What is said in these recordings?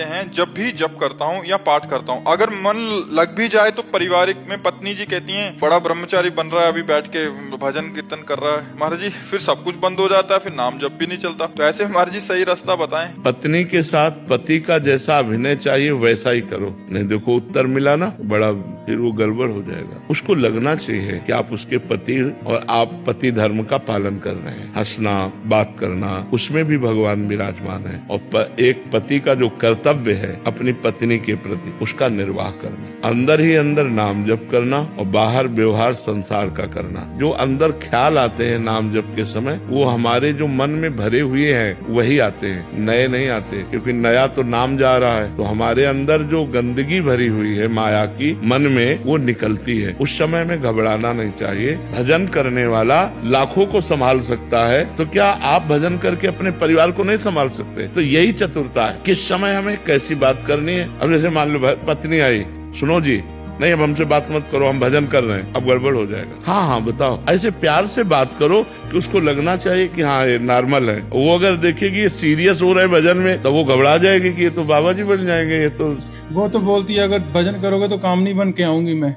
हैं जब भी जप करता हूँ या पाठ करता हूँ, अगर मन लग भी जाए तो पारिवारिक में पत्नी जी कहती हैं बड़ा ब्रह्मचारी बन रहा है, अभी बैठ के भजन कीर्तन कर रहा है। महाराज जी फिर सब कुछ बंद हो जाता है, फिर नाम जप भी नहीं चलता। तो ऐसे महाराज जी सही रास्ता बताएं। पत्नी के साथ पति का जैसा अभिनय चाहिए वैसा ही करो, नहीं देखो उत्तर मिला ना बड़ा, फिर वो गड़बड़ हो जाएगा। उसको लगना चाहिए कि आप उसके पति और आप पति धर्म का पालन कर रहे हैं। हंसना, बात करना, उसमें भी भगवान विराजमान है। और एक पति का जो कर्तव्य है अपनी पत्नी के प्रति, उसका निर्वाह करना, अंदर ही अंदर नाम जप करना और बाहर व्यवहार संसार का करना। जो अंदर ख्याल आते हैं नाम जप के समय, वो हमारे जो मन में भरे हुए हैं वही आते हैं, नए नहीं आते, क्योंकि नया तो नाम जा रहा है। तो हमारे अंदर जो गंदगी भरी हुई है माया की मन में, वो निकलती है। उस समय में घबराना नहीं चाहिए। भजन करने वाला लाखों को संभाल सकता है, तो क्या आप भजन करके अपने परिवार को नहीं संभाल सकते? तो यही चतुरता है, किस समय हमें कैसी बात करनी है। अब जैसे मान लो पत्नी आई, सुनो जी, नहीं अब हमसे बात मत करो, हम भजन कर रहे हैं, अब गड़बड़ हो जाएगा। हाँ हाँ बताओ, ऐसे प्यार से बात करो कि उसको लगना चाहिए कि हाँ ये नॉर्मल है। वो अगर देखेगी ये सीरियस हो रहे भजन में, तो वो घबरा जाएगी कि ये तो बाबा जी बन जाएंगे। ये तो वो तो बोलती है अगर भजन करोगे तो काम नहीं बन के आऊंगी मैं।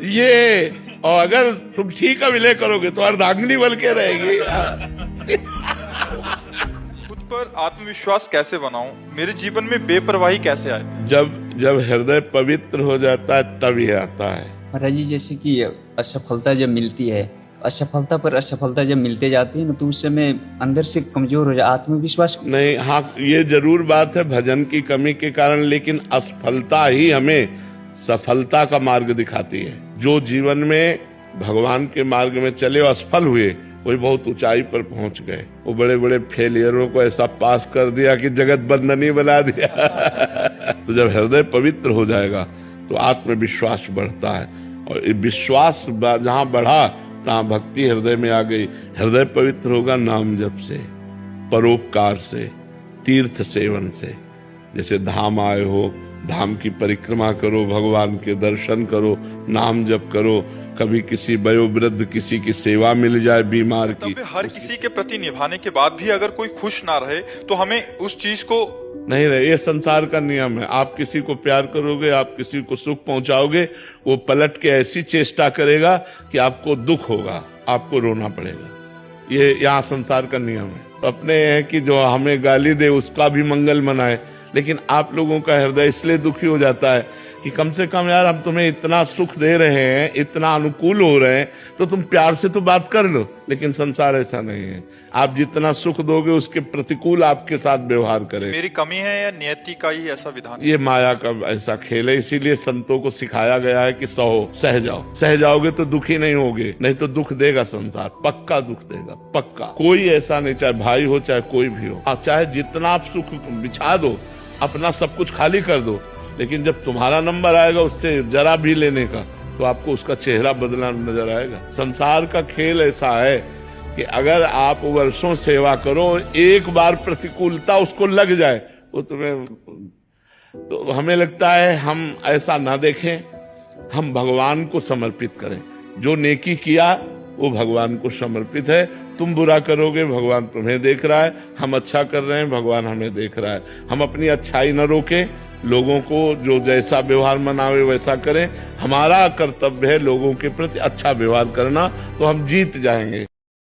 ये, और अगर तुम ठीक अभिनय करोगे तो अर्धांगिनी बन के रहेगी। खुद पर आत्मविश्वास कैसे बनाऊं? मेरे जीवन में बेपरवाही कैसे आए? जब हृदय पवित्र हो जाता है तब ये आता है। महाराज जी जैसे कि असफलता जब मिलती है, असफलता पर असफलता जब मिलते जाती है ना, तो उस समय अंदर से कमजोर हो जाए आत्मविश्वास नहीं, हाँ ये जरूर बात है भजन की कमी के कारण, लेकिन असफलता ही हमें सफलता का मार्ग दिखाती है। जो जीवन में भगवान के मार्ग में चले और असफल हुए, वही बहुत ऊंचाई पर पहुंच गए। वो बड़े बड़े फेलियरों को ऐसा पास कर दिया कि जगत बंधनी बना दिया। तो जब हृदय पवित्र हो जाएगा तो आत्मविश्वास बढ़ता है, और विश्वास जहां बढ़ा तहां भक्ति हृदय में आ गई। हृदय पवित्र होगा नाम जप से, परोपकार से, तीर्थ सेवन से। जैसे धाम आए हो, धाम की परिक्रमा करो, भगवान के दर्शन करो, नाम जप करो। कभी किसी वयोवृद्ध किसी की सेवा मिल जाए बीमार की, हर किसी के प्रति निभाने के बाद भी अगर कोई खुश ना रहे तो हमें उस चीज को नहीं रहे। ये संसार का नियम है। आप किसी को प्यार करोगे, आप किसी को सुख पहुंचाओगे, वो पलट के ऐसी चेष्टा करेगा कि आपको दुख होगा, आपको रोना पड़ेगा। ये यहाँ संसार का नियम है। अपने है कि जो हमें गाली दे उसका भी मंगल मनाए, लेकिन आप लोगों का हृदय इसलिए दुखी हो जाता है कि कम से कम यार हम तुम्हें इतना सुख दे रहे हैं, इतना अनुकूल हो रहे हैं, तो तुम प्यार से तो बात कर लो। लेकिन संसार ऐसा नहीं है। आप जितना सुख दोगे उसके प्रतिकूल आपके साथ व्यवहार करे। मेरी कमी है या नियति का ही ऐसा विधान? ये माया का ऐसा खेल है। इसीलिए संतों को सिखाया गया है कि सहो, सह जाओ। सह जाओगे तो दुखी नहीं होगे, नहीं तो दुख देगा संसार, पक्का दुख देगा, पक्का। कोई ऐसा नहीं, चाहे भाई हो चाहे कोई भी हो, चाहे जितना आप सुख बिछा दो, अपना सब कुछ खाली कर दो, लेकिन जब तुम्हारा नंबर आएगा उससे जरा भी लेने का, तो आपको उसका चेहरा बदलना नजर आएगा। संसार का खेल ऐसा है कि अगर आप वर्षों सेवा करो, एक बार प्रतिकूलता उसको लग जाए, वो तुम्हें, तो हमें लगता है हम ऐसा ना देखें, हम भगवान को समर्पित करें। जो नेकी किया वो भगवान को समर्पित है। तुम बुरा करोगे, भगवान तुम्हें देख रहा है। हम अच्छा कर रहे हैं, भगवान हमें देख रहा है। हम अपनी अच्छाई न रोकें, लोगों को जो जैसा व्यवहार मनावे वैसा करें। हमारा कर्तव्य है लोगों के प्रति अच्छा व्यवहार करना, तो हम जीत जाएंगे।